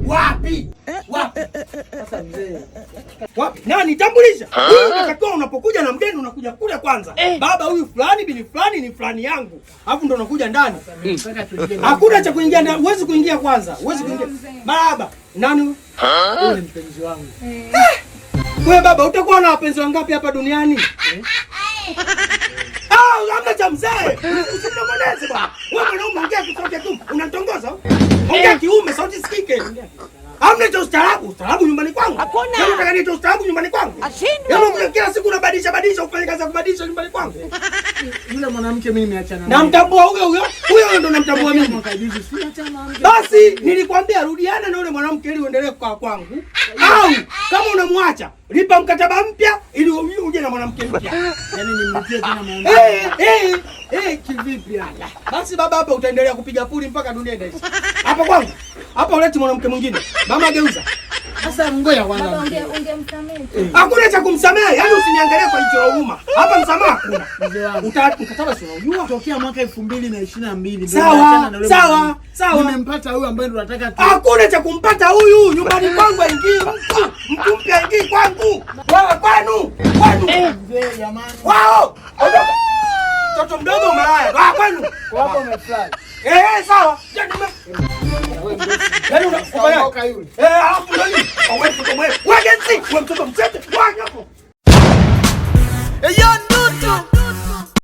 Wapi? Sasa mzee. Wapi? Nani tambulisha? Unatakiwa unapokuja na mgeni unakuja kule kwanza. Baba huyu fulani bini fulani ni fulani yangu. Alafu ndo unakuja ndani. Hakuna cha kuingia ndani. Huwezi kuingia kwanza. Huwezi kuingia. Baba, nani? Yule mpenzi wangu. Wewe baba utakuwa na wapenzi wangapi hapa duniani? Labda cha mzee. Usinong'oneze bwana. Wewe mwanaume ongea kisauti tu. Unatongoza? Ongea kiume sauti sikike. Hamna cha ustaarabu. Ustaarabu nyumbani kwangu. Hakuna. Wewe unataka nini ustaarabu nyumbani kwangu? Yaani kila siku unabadilisha ufanye kazi ya kubadilisha nyumbani kwangu. Yule mwanamke mimi nimeachana naye. Namtambua huyo ndo namtambua mimi. Basi nilikwambia rudiana na yule mwanamke ili uendelee kukaa kwangu. Au kama unamwacha lipa mkataba mpya ili uje na mwanamke mpya. Yaani nimlipie tena maana. Kivipi hapa? Basi baba hapa utaendelea kupiga puli mpaka dunia iishe. Hapa kwangu. Hapa uleti mwanamke mwingine. Mama geuza. Sasa ngoja kwanza. Baba ungemsamehe. Hakuna cha kumsamehe. Yaani usiniangalie kwa jicho la huruma. Hapa msamaha hakuna. Mzee wangu. Mkataba si unajua? Tokea mwaka 2022 Sawa. Nimempata huyu ambaye ndo nataka tu. Hakuna cha kumpata huyu. Nyumbani kwangu aingie mtu mpya aingie kwangu. Wewe kwenu. Mzee jamani. Wao. Mtoto mdogo malaya. Kwenu. Hapo umefly. Sawa. Yaani unafanya yule. Alafu nani? Wewe mtoto mwe. Wewe genzi. Wewe mtoto mtete. Wewe hapo.